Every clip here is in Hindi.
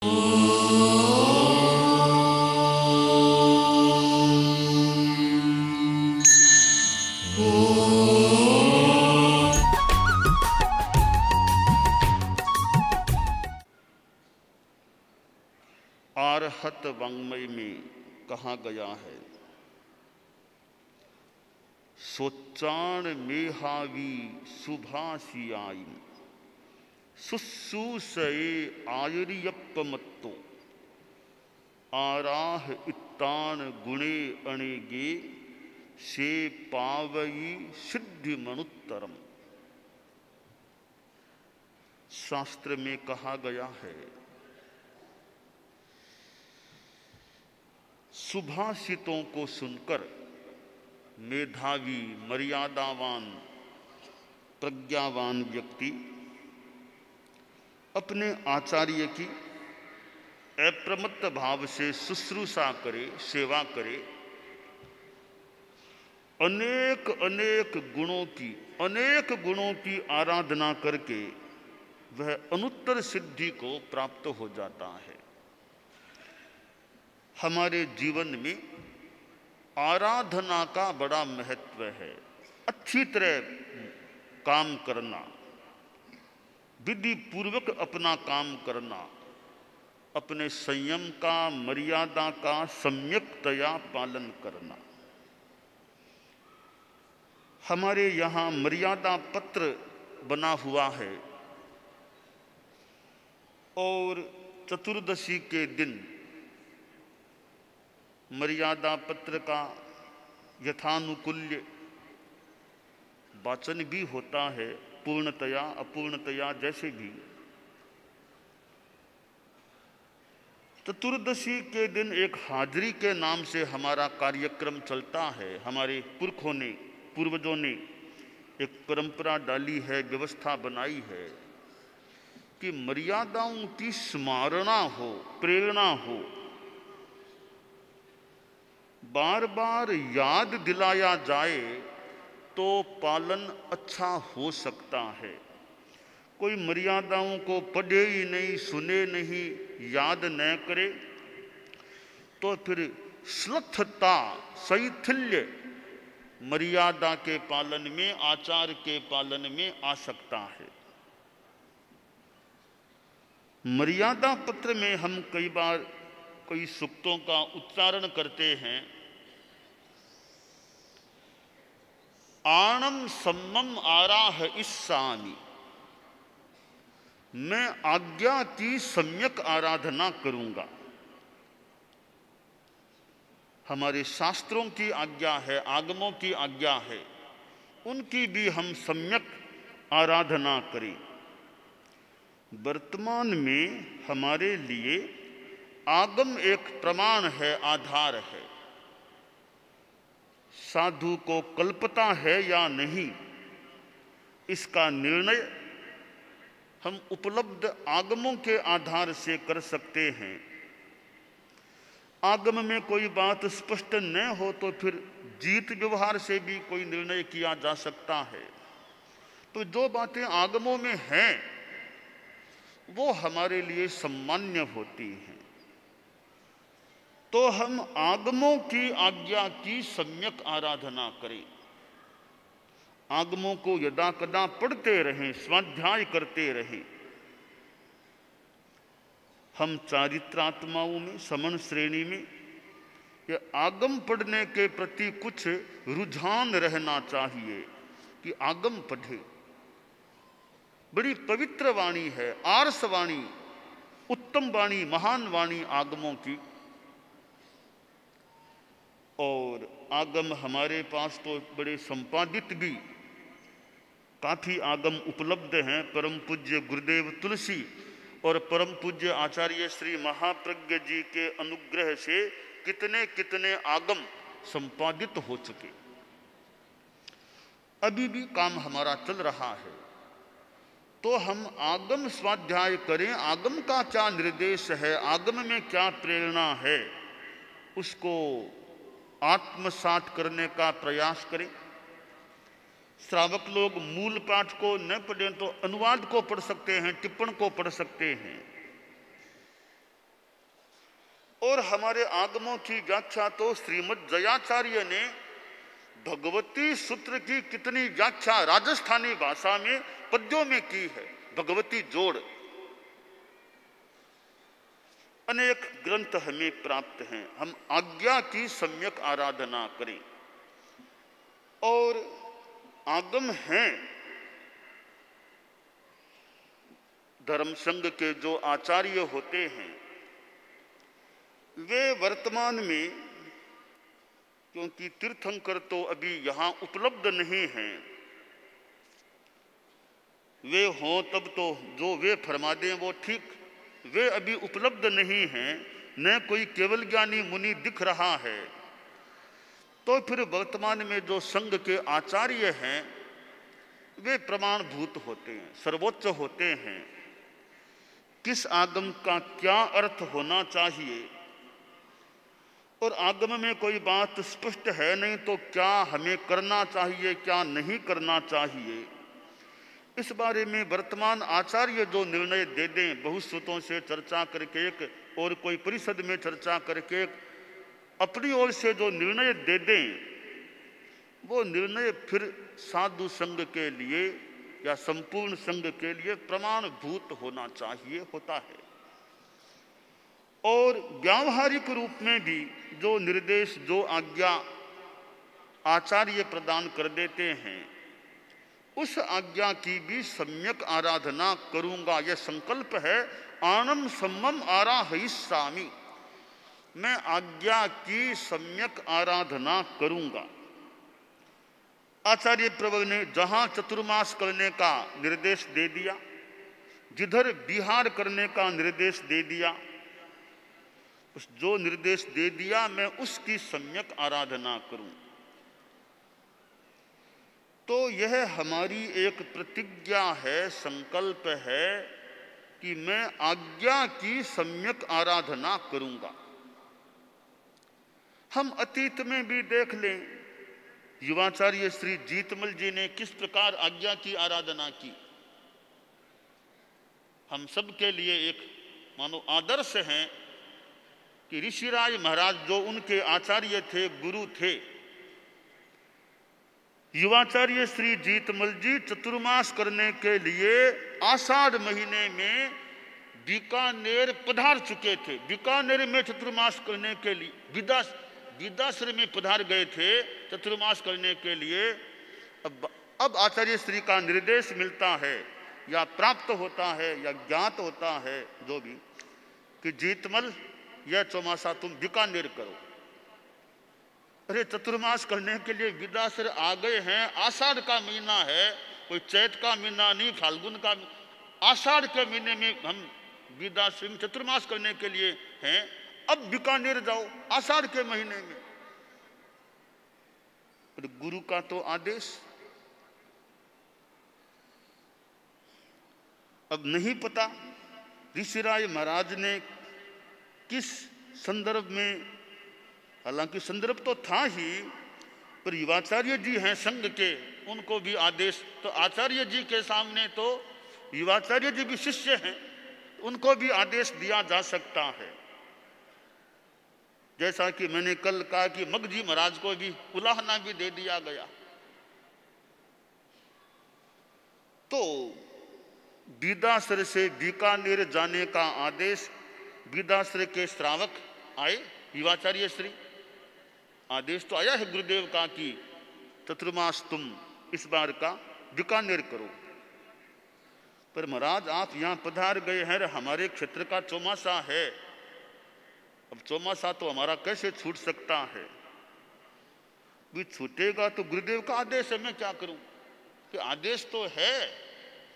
आरहत वाङ्मय में कहा गया है, सोच्चाण मेहावी सुभाषियाई सुसूसये आयुर्यप्पमत्तो आराह इत्तान गुणे अणेगे से पावई सिद्धि मनुत्तरम। शास्त्र में कहा गया है, सुभाषितों को सुनकर मेधावी, मर्यादावान, प्रज्ञावान व्यक्ति अपने आचार्य की अप्रमत्त भाव से शुश्रूषा करे, सेवा करे, अनेक गुणों की आराधना करके वह अनुत्तर सिद्धि को प्राप्त हो जाता है। हमारे जीवन में आराधना का बड़ा महत्व है। अच्छी तरह काम करना, विधि पूर्वक अपना काम करना, अपने संयम का, मर्यादा का सम्यकतया पालन करना। हमारे यहाँ मर्यादा पत्र बना हुआ है और चतुर्दशी के दिन मर्यादा पत्र का यथानुकूल्य वाचन भी होता है, पूर्णतया अपूर्णतया जैसे भी। चतुर्दशी के दिन एक हाजिरी के नाम से हमारा कार्यक्रम चलता है। हमारे पुरखों ने, पूर्वजों ने एक परंपरा डाली है, व्यवस्था बनाई है कि मर्यादाओं की स्मरणा हो, प्रेरणा हो, बार बार याद दिलाया जाए तो पालन अच्छा हो सकता है। कोई मर्यादाओं को पढ़े ही नहीं, सुने नहीं, याद न करे तो फिर श्लथता, शैथिल्य मर्यादा के पालन में, आचार के पालन में आ सकता है। मर्यादा पत्र में हम कई बार कई सूक्तों का उच्चारण करते हैं। आणम सम्मम आराह इस्सामि, मैं आज्ञा की सम्यक आराधना करूंगा। हमारे शास्त्रों की आज्ञा है, आगमों की आज्ञा है, उनकी भी हम सम्यक आराधना करें। वर्तमान में हमारे लिए आगम एक प्रमाण है, आधार है। साधु को कल्पता है या नहीं, इसका निर्णय हम उपलब्ध आगमों के आधार से कर सकते हैं। आगम में कोई बात स्पष्ट न हो तो फिर जीत व्यवहार से भी कोई निर्णय किया जा सकता है। तो जो बातें आगमों में हैं वो हमारे लिए सम्मान्य होती हैं। तो हम आगमों की आज्ञा की सम्यक आराधना करें, आगमों को यदा कदा पढ़ते रहें, स्वाध्याय करते रहें। हम चारित्रात्माओं में, समन श्रेणी में ये आगम पढ़ने के प्रति कुछ रुझान रहना चाहिए कि आगम पढ़े। बड़ी पवित्र वाणी है, आर्ष वाणी, उत्तम वाणी, महान वाणी आगमों की। और आगम हमारे पास तो बड़े संपादित भी काफी आगम उपलब्ध हैं। परम पूज्य गुरुदेव तुलसी और परम पूज्य आचार्य श्री महाप्रज्ञ जी के अनुग्रह से कितने कितने आगम संपादित हो चुके। अभी भी काम हमारा चल रहा है। तो हम आगम स्वाध्याय करें, आगम का क्या निर्देश है, आगम में क्या प्रेरणा है, उसको आत्मसात करने का प्रयास करें। श्रावक लोग मूल पाठ को न पढ़ें तो अनुवाद को पढ़ सकते हैं, टिप्पण को पढ़ सकते हैं। और हमारे आगमों की व्याख्या तो श्रीमद् जयाचार्य ने भगवती सूत्र की कितनी व्याख्या राजस्थानी भाषा में पद्यों में की है। भगवती जोड़ अनेक ग्रंथ हमें प्राप्त हैं। हम आज्ञा की सम्यक आराधना करें। और आगम हैं धर्म संघ के जो आचार्य होते हैं, वे वर्तमान में, क्योंकि तीर्थंकर तो अभी यहाँ उपलब्ध नहीं हैं, वे हों तब तो जो वे फरमा दें वो ठीक, वे अभी उपलब्ध नहीं हैं, न कोई केवल ज्ञानी मुनि दिख रहा है। तो फिर वर्तमान में जो संघ के आचार्य हैं वे प्रमाणभूत होते हैं, सर्वोच्च होते हैं। किस आगम का क्या अर्थ होना चाहिए और आगम में कोई बात स्पष्ट है नहीं तो क्या हमें करना चाहिए, क्या नहीं करना चाहिए, इस बारे में वर्तमान आचार्य जो निर्णय दे दें, बहुश्रुतों से चर्चा करके एक और कोई परिषद में चर्चा करके अपनी ओर से जो निर्णय दे दें, वो निर्णय फिर साधु संघ के लिए या संपूर्ण संघ के लिए प्रमाणभूत होना चाहिए, होता है। और व्यावहारिक रूप में भी जो निर्देश, जो आज्ञा आचार्य प्रदान कर देते हैं, उस आज्ञा की भी सम्यक आराधना करूंगा, यह संकल्प है। आनम सम्मम आराहयिष्यामि, मैं आज्ञा की सम्यक आराधना करूंगा। आचार्य प्रवर ने जहां चतुर्मास करने का निर्देश दे दिया, जिधर विहार करने का निर्देश दे दिया, उस जो निर्देश दे दिया मैं उसकी सम्यक आराधना करूं। तो यह हमारी एक प्रतिज्ञा है, संकल्प है कि मैं आज्ञा की सम्यक आराधना करूंगा। हम अतीत में भी देख लें, युवाचार्य श्री जीतमल जी ने किस प्रकार आज्ञा की आराधना की। हम सब के लिए एक मानो आदर्श हैं कि ऋषिराज महाराज जो उनके आचार्य थे, गुरु थे, युवाचार्य श्री जीतमल जी चतुर्मास करने के लिए आषाढ़ महीने में बीकानेर पधार चुके थे। बीकानेर में चतुर्मास करने के लिए विदाश्रम में पधार गए थे चतुर्मास करने के लिए। अब आचार्य श्री का निर्देश मिलता है या प्राप्त होता है या ज्ञात होता है, जो भी, कि जीतमल यह चौमासा तुम बीकानेर करो। अरे चतुर्मास करने के लिए विदासर आ गए हैं, आषाढ़ का महीना है, कोई चैत का महीना नहीं, फाल्गुन का, आषाढ़ के महीने में हम विदासर में चतुर्मास करने के लिए हैं। अब बीकानेर जाओ आषाढ़ के महीने में। पर गुरु का तो आदेश। अब नहीं पता ऋषिराज महाराज ने किस संदर्भ में, हालांकि संदर्भ तो था ही, पर युवाचार्य जी हैं संघ के, उनको भी आदेश, तो आचार्य जी के सामने तो युवाचार्य जी भी शिष्य हैं, उनको भी आदेश दिया जा सकता है। जैसा कि मैंने कल कहा कि मगजी महाराज को भी उलाहना भी दे दिया गया। तो विदासर से बीकानेर जाने का आदेश, विदासर के श्रावक आए, युवाचार्य श्री, आदेश तो आया है गुरुदेव का कि चतुर्मास तुम इस बार का बीकानेर करो। पर महाराज आप यहां पधार गए हैं, हमारे क्षेत्र का चौमासा है, अब चौमासा तो हमारा कैसे छूट सकता है। भी छूटेगा तो गुरुदेव का आदेश है, मैं क्या करूं। कि आदेश तो है,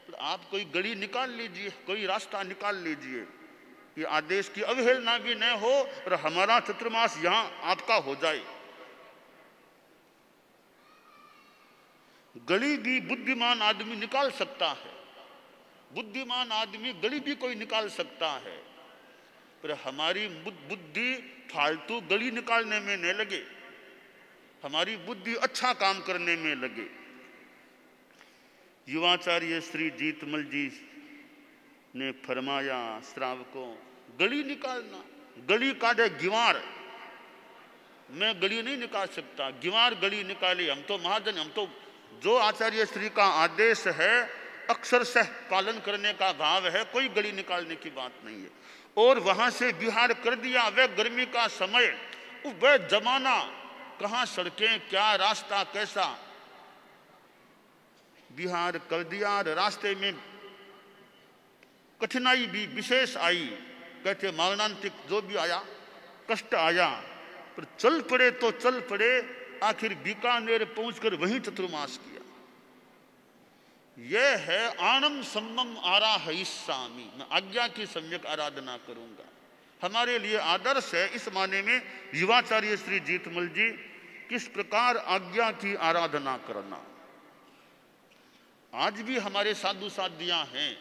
तो आप कोई गली निकाल लीजिए, कोई रास्ता निकाल लीजिए, ये आदेश की अवहेलना भी न हो और हमारा चतुर्मास यहां आपका हो जाए। गली भी बुद्धिमान आदमी निकाल सकता है, बुद्धिमान आदमी गली भी कोई निकाल सकता है, पर हमारी बुद्धि फालतू गली निकालने में न लगे, हमारी बुद्धि अच्छा काम करने में लगे। युवाचार्य श्री जीतमल जी ने फरमाया श्रावकों, गली निकालना गली काटे गिवार, मैं गली नहीं निकाल सकता, गिवार गली निकाले। हम तो महाजन, हम तो जो आचार्य श्री का आदेश है अक्षरशः पालन करने का भाव है, कोई गली निकालने की बात नहीं है। और वहां से बिहार कर दिया। वह गर्मी का समय, वह जमाना, कहां सड़कें, क्या रास्ता, कैसा, बिहार कर दिया। रास्ते में कठिनाई भी विशेष आई, कहते मारणांतिक जो भी आया, कष्ट आया, पर चल पड़े तो चल पड़े। आखिर बीकानेर पहुंचकर वहीं चतुर्मास किया। यह है आनम सम्मम आराहयिष्यामि, मैं आज्ञा की सम्यक आराधना करूंगा। हमारे लिए आदर्श है इस माने में युवाचार्य श्री जीतमल जी किस प्रकार आज्ञा की आराधना करना। आज भी हमारे साधु साधियां हैं,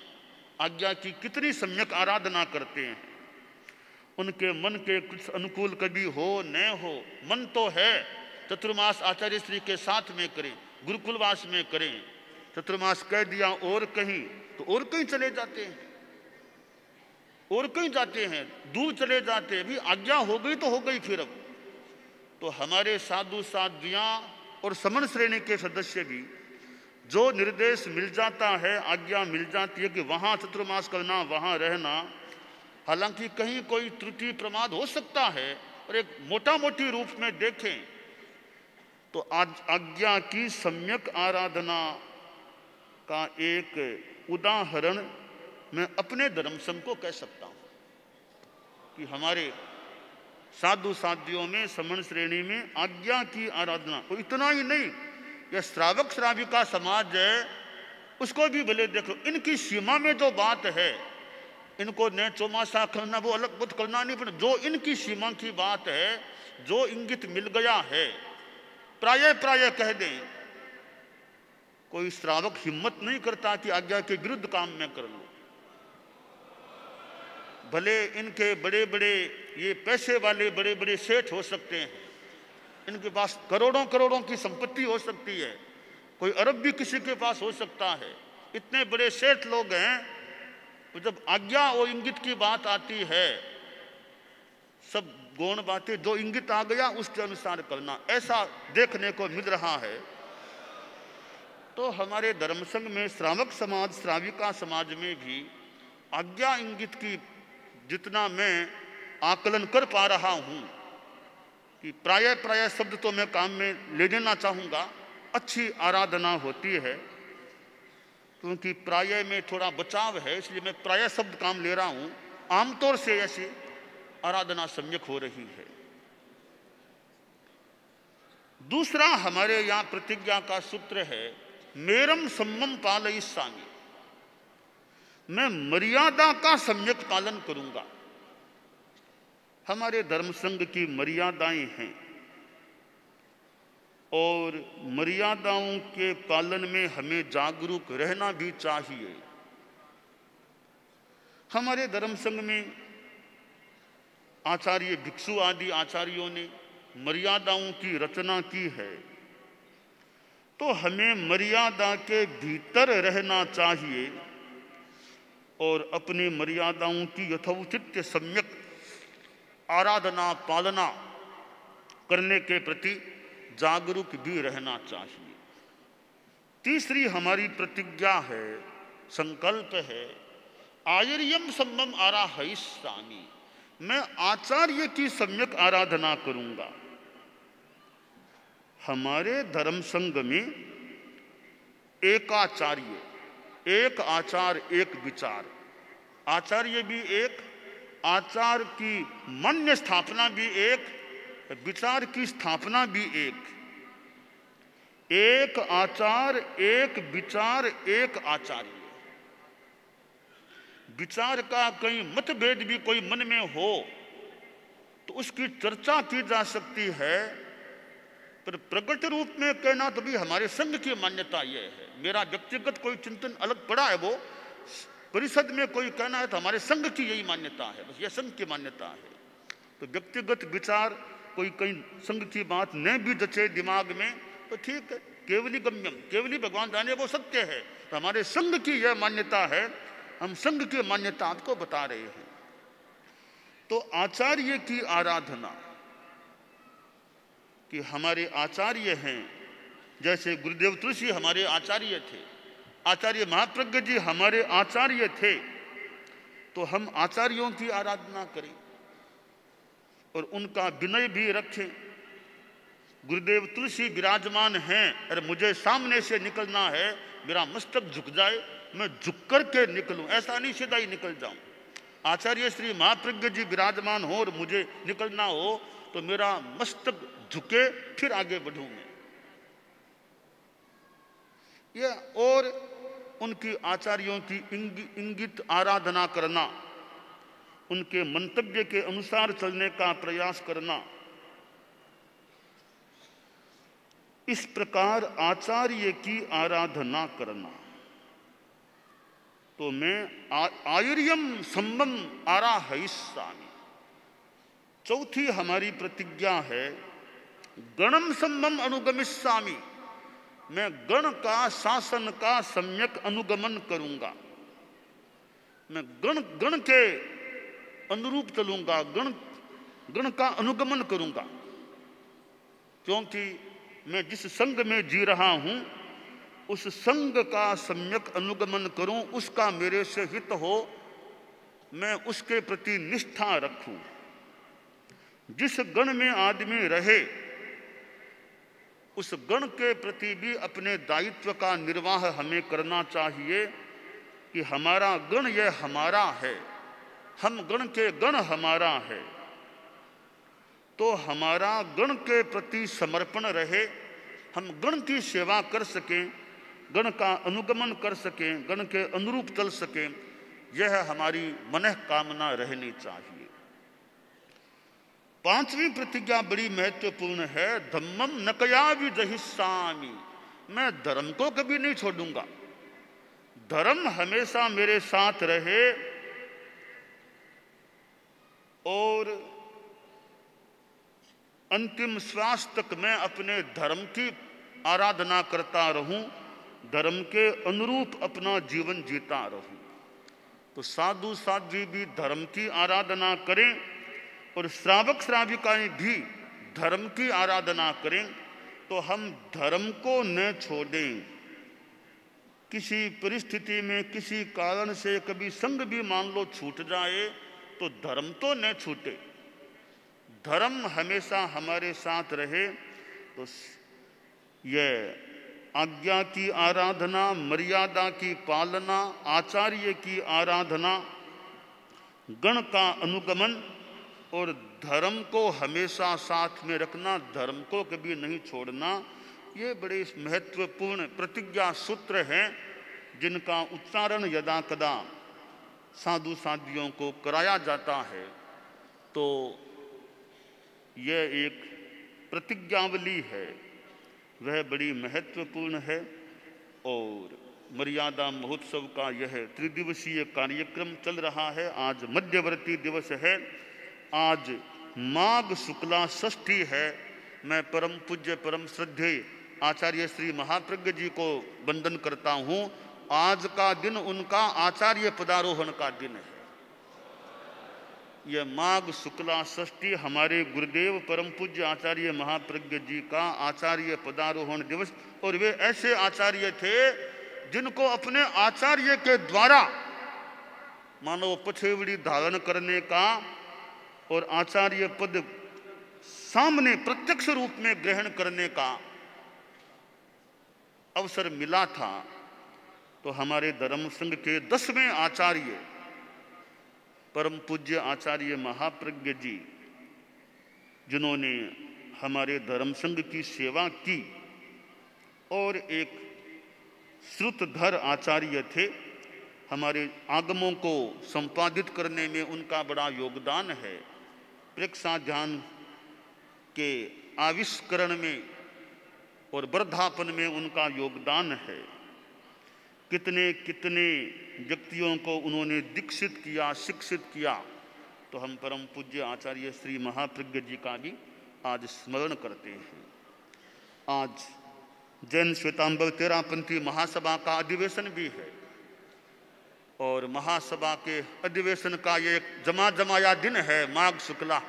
आज्ञा की कितनी सम्यक आराधना करते हैं। उनके मन के कुछ अनुकूल कभी हो न हो, मन तो है चतुर्मास आचार्य श्री के साथ में करें, गुरुकुलवास में करें। चतुर्मास कह दिया और कहीं तो और कहीं चले जाते हैं, और कहीं जाते हैं, दूर चले जाते हैं। भी आज्ञा हो गई तो हो गई। फिर अब तो हमारे साधु साधियां और समन श्रेणी के सदस्य भी जो निर्देश मिल जाता है, आज्ञा मिल जाती है कि वहां चतुर्मास करना, वहां रहना, हालांकि कहीं कोई त्रुटि प्रमाद हो सकता है, और एक मोटा मोटी रूप में देखें तो आज आज्ञा की सम्यक आराधना का एक उदाहरण मैं अपने धर्म संघ को कह सकता हूं कि हमारे साधु साधियों में, समन श्रेणी में आज्ञा की आराधना। तो इतना ही नहीं, यह श्रावक श्राविका समाज है, उसको भी भले देखो। इनकी सीमा में जो बात है, इनको न चौमासा करना वो अलग बुद्ध करना नहीं, पर जो इनकी सीमा की बात है, जो इंगित मिल गया है, प्राय प्राय कह दें। कोई श्रावक हिम्मत नहीं करता कि आज्ञा के विरुद्ध काम में कर लो। भले इनके बड़े बड़े ये पैसे वाले बड़े बड़े सेठ हो सकते हैं, इनके पास करोड़ों करोड़ों की संपत्ति हो सकती है, कोई अरब भी किसी के पास हो सकता है, इतने बड़े सेठ लोग हैं। तो जब आज्ञा और इंगित की बात आती है, सब गौण बातें, जो इंगित आ गया उसके अनुसार करना, ऐसा देखने को मिल रहा है। तो हमारे धर्म संघ में श्रावक समाज, श्राविका समाज में भी आज्ञा इंगित की जितना मैं आकलन कर पा रहा हूं कि प्राय प्राय शब्द तो मैं काम में ले लेना चाहूंगा, अच्छी आराधना होती है। क्योंकि प्राय में थोड़ा बचाव है, इसलिए मैं प्राय शब्द काम ले रहा हूं। आमतौर से ऐसी आराधना सम्यक हो रही है। दूसरा हमारे यहां प्रतिज्ञा का सूत्र है, मेरम सम्मम पालयिष्यामि, मैं मर्यादा का सम्यक पालन करूंगा। हमारे धर्म संघ की मर्यादाएं हैं, और मर्यादाओं के पालन में हमें जागरूक रहना भी चाहिए। हमारे धर्म संघ में आचार्य भिक्षु आदि आचार्यों ने मर्यादाओं की रचना की है, तो हमें मर्यादा के भीतर रहना चाहिए और अपनी मर्यादाओं की यथोचित सम्यक आराधना पालना करने के प्रति जागरूक भी रहना चाहिए। तीसरी हमारी प्रतिज्ञा है, संकल्प है, आयर्यम सम्मम आराहयिष्यामि, मैं आचार्य की सम्यक आराधना करूंगा। हमारे धर्म संघ में एकाचार्य, एक आचार एक विचार, आचार्य भी एक, आचार की मान्य स्थापना भी एक, विचार की स्थापना भी एक। एक आचार एक विचार एक आचार्य। विचार का कहीं मतभेद भी कोई मन में हो तो उसकी चर्चा की जा सकती है, पर प्रकट रूप में कहना तो भी हमारे संघ की मान्यता यह है। मेरा व्यक्तिगत कोई चिंतन अलग पड़ा है, वो परिषद में कोई कहना है तो हमारे संघ की यही मान्यता है, बस यह संघ की मान्यता है। तो व्यक्तिगत विचार कोई कहीं संघ की बात न भी जचे दिमाग में तो ठीक है, केवली गम्यम, केवली भगवान जाने वो सत्य है। तो हमारे संघ की यह मान्यता है, हम संघ की मान्यता आपको बता रहे हैं। तो आचार्य की आराधना, कि हमारे आचार्य हैं, जैसे गुरुदेव तुलसी हमारे आचार्य थे, आचार्य महाप्रज्ञ जी हमारे आचार्य थे, तो हम आचार्यों की आराधना करें और उनका विनय भी रखें। गुरुदेव तुलसी विराजमान हैं, अरे मुझे सामने से निकलना है, मेरा मस्तक झुक जाए, मैं झुक करके निकलूं, ऐसा नहीं सीधा ही निकल जाऊं। आचार्य श्री महाप्रज्ञ जी विराजमान हो और मुझे निकलना हो तो मेरा मस्तक झुके, फिर आगे बढ़ूं मैं। यह और उनकी आचार्यों की इंगित आराधना करना, उनके मंतव्य के अनुसार चलने का प्रयास करना, इस प्रकार आचार्य की आराधना करना। तो मैं आयुर्यम संबम आराहयिष्यामि। चौथी हमारी प्रतिज्ञा है गणम संबम अनुगमिष्यामि। मैं गण का, शासन का सम्यक अनुगमन करूंगा। मैं गण के अनुरूप चलूंगा, गण का अनुगमन करूंगा, क्योंकि मैं जिस संघ में जी रहा हूं उस संघ का सम्यक अनुगमन करूं, उसका मेरे से हित हो, मैं उसके प्रति निष्ठा रखूं। जिस गण में आदमी रहे उस गण के प्रति भी अपने दायित्व का निर्वाह हमें करना चाहिए कि हमारा गण यह हमारा है, हम गण के गण हमारा है। तो हमारा गण के प्रति समर्पण रहे, हम गण की सेवा कर सकें, गण का अनुगमन कर सकें, गण के अनुरूप चल सकें, यह हमारी मनः कामना रहनी चाहिए। पांचवी प्रतिज्ञा बड़ी महत्वपूर्ण है, धम्मम न कया विजहिष्यामि। मैं धर्म को कभी नहीं छोड़ूंगा, धर्म हमेशा मेरे साथ रहे और अंतिम श्वास तक मैं अपने धर्म की आराधना करता रहूं, धर्म के अनुरूप अपना जीवन जीता रहूं। तो साधु साध्वी भी धर्म की आराधना करें और श्रावक श्राविकाएं भी धर्म की आराधना करें, तो हम धर्म को न छोड़ें। किसी परिस्थिति में किसी कारण से कभी संग भी मान लो छूट जाए तो धर्म तो न छूटे, धर्म हमेशा हमारे साथ रहे। तो यह आज्ञा की आराधना, मर्यादा की पालना, आचार्य की आराधना, गण का अनुगमन और धर्म को हमेशा साथ में रखना, धर्म को कभी नहीं छोड़ना, ये बड़े महत्वपूर्ण प्रतिज्ञा सूत्र हैं जिनका उच्चारण यदा कदा साधु साध्वियों को कराया जाता है। तो यह एक प्रतिज्ञावली है, वह बड़ी महत्वपूर्ण है। और मर्यादा महोत्सव का यह त्रिदिवसीय कार्यक्रम चल रहा है। आज मध्यवर्ती दिवस है, आज माघ शुक्ला षष्ठी है। मैं परम पूज्य परम श्रद्धेय आचार्य श्री महाप्रज्ञ जी को वंदन करता हूँ। आज का दिन उनका आचार्य पदारोहण का दिन है। यह माघ शुक्ला षष्ठी हमारे गुरुदेव परम पूज्य आचार्य महाप्रज्ञ जी का आचार्य पदारोहण दिवस। और वे ऐसे आचार्य थे जिनको अपने आचार्य के द्वारा मानो पछेवड़ी धारण करने का और आचार्य पद सामने प्रत्यक्ष रूप में ग्रहण करने का अवसर मिला था। तो हमारे धर्म संघ के 10वें आचार्य परम पूज्य आचार्य महाप्रज्ञ जी, जिन्होंने हमारे धर्म संघ की सेवा की और एक श्रुतधर आचार्य थे, हमारे आगमों को संपादित करने में उनका बड़ा योगदान है। प्रेक्षाध्यान के आविष्करण में और वर्धापन में उनका योगदान है। कितने कितने व्यक्तियों को उन्होंने दीक्षित किया, शिक्षित किया। तो हम परम पूज्य आचार्य श्री महाप्रज्ञ जी का भी आज स्मरण करते हैं। आज जैन श्वेतांबर तेरापंथी महासभा का अधिवेशन भी है और महासभा के अधिवेशन का ये एक जमा जमाया दिन है, माघ शुक्ला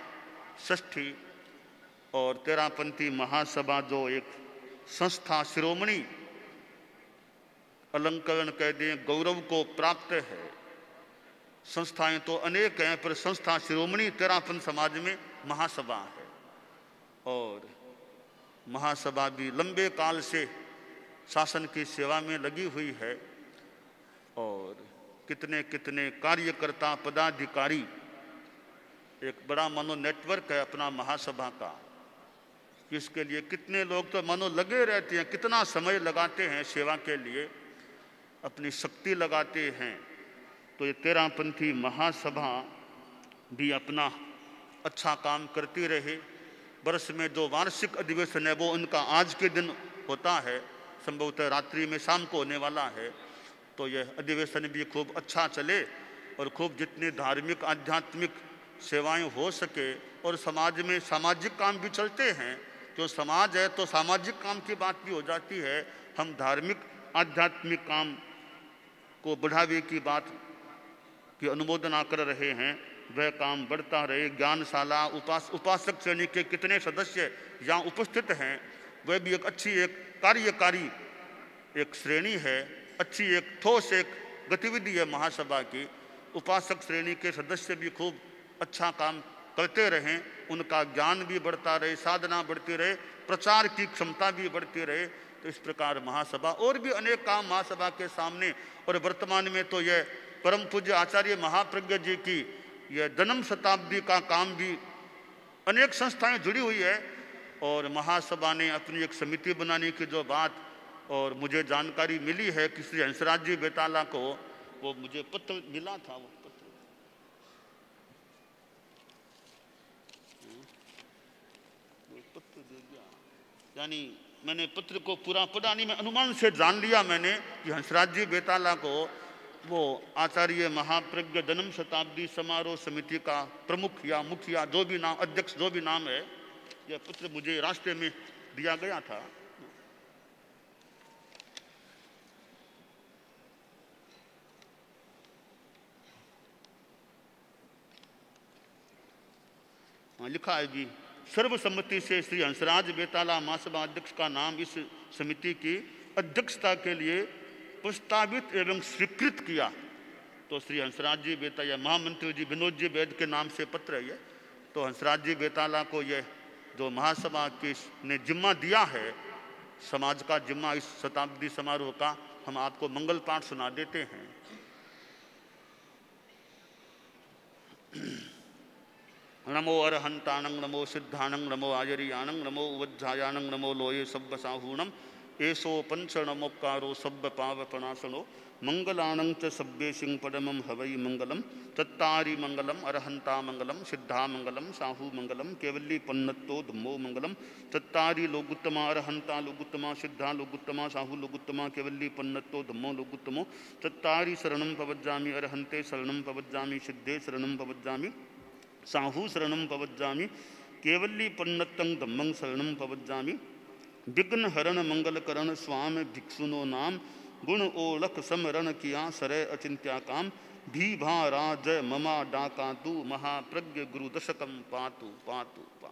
षष्ठी। और तेरापंथी महासभा जो एक संस्था शिरोमणि अलंकरण कह दें, गौरव को प्राप्त है। संस्थाएं तो अनेक हैं, पर संस्था शिरोमणि तेरापंथ समाज में महासभा है। और महासभा भी लंबे काल से शासन की सेवा में लगी हुई है। और कितने कितने कार्यकर्ता पदाधिकारी, एक बड़ा मानो नेटवर्क है अपना महासभा का। इसके लिए कितने लोग तो मानो लगे रहते हैं, कितना समय लगाते हैं सेवा के लिए, अपनी शक्ति लगाते हैं। तो ये तेरापंथी महासभा भी अपना अच्छा काम करती रहे। वर्ष में जो वार्षिक अधिवेशन है वो उनका आज के दिन होता है, संभवतः रात्रि में शाम को होने वाला है। तो यह अधिवेशन भी खूब अच्छा चले और खूब जितनी धार्मिक आध्यात्मिक सेवाएं हो सके, और समाज में सामाजिक काम भी चलते हैं। जो समाज है तो सामाजिक काम की बात भी हो जाती है। हम धार्मिक आध्यात्मिक काम को बढ़ावे की बात की अनुमोदना कर रहे हैं, वह काम बढ़ता रहे। ज्ञानशाला उपासक श्रेणी के कितने सदस्य यहाँ उपस्थित हैं, वह भी एक अच्छी एक कार्यकारी एक श्रेणी है, अच्छी एक ठोस एक गतिविधि है महासभा की। उपासक श्रेणी के सदस्य भी खूब अच्छा काम करते रहें, उनका ज्ञान भी बढ़ता रहे, साधना बढ़ती रहे, प्रचार की क्षमता भी बढ़ती रहे। तो इस प्रकार महासभा और भी अनेक काम महासभा के सामने। और वर्तमान में तो यह परम पूज्य आचार्य महाप्रज्ञ जी की यह जन्म शताब्दी का काम भी अनेक संस्थाएं जुड़ी हुई है। और महासभा ने अपनी एक समिति बनाने की जो बात, और मुझे जानकारी मिली है कि श्री हंसराज जी बेताला को वो मुझे पत्र मिला था, वो पत्र दे दिया, यानी मैंने पत्र को पूरा पढ़ा नहीं, मैं अनुमान से जान लिया मैंने कि हंसराज जी बेताला को वो आचार्य महाप्रज्ञ जन्म शताब्दी समारोह समिति का प्रमुख या मुखिया जो भी नाम, अध्यक्ष जो भी नाम है, यह पत्र मुझे रास्ते में दिया गया था। लिखा है जी, सर्वसम्मति से श्री हंसराज बेताला महासभा अध्यक्ष का नाम इस समिति की अध्यक्षता के लिए प्रस्तावित एवं स्वीकृत किया। तो श्री हंसराज जी बेताला, महामंत्री जी विनोद जी वैद्य के नाम से पत्र है। तो हंसराज जी बेताला को यह जो महासभा की ने जिम्मा दिया है, समाज का जिम्मा इस शताब्दी समारोह का, हम आपको मंगल पाठ सुना देते हैं। नमो अरहंताणं, नमो सिद्धाणं, नमो आयरियाणं, नमो उवज्झायाणं, नमो लोये सब्ब साहूणं, एसो पंचणमोक्कारो सब्ब पावपनाशनो, मंगलाणं च सब्बे सिंह पदमं हवै मंगलम, तत्तारि मंगलम, अरहंता मंगलम, सिद्धा मंगलम, साहू मंगलम, केवली पन्नत्तो धम्मो मंगलम, तत्तारि लोगुत्तमा, अरहंता लोगुत्तमा, सिद्धा लोगुत्तमा, साहू लोगुत्तमा, केवली पन्नत्तो धम्मो लोगुत्तमो, तत्तारि शरणं पवज्जामि, अरहंते शरणं पवज्जामि, सिद्धे शरणं पवज्जामि, साहू शरणं पवज्जामि, केवली पन्नत्तं धम्मं शरणं पवज्जामि, विघ्न हरण मंगल करण स्वाम भिक्षुनो नाम, गुण ओलख समरण किया सरय अचिंत्या काम, भी भा राज ममा डाका तू, महाप्रज्ञ गुरु दशकम पातु पातु पा।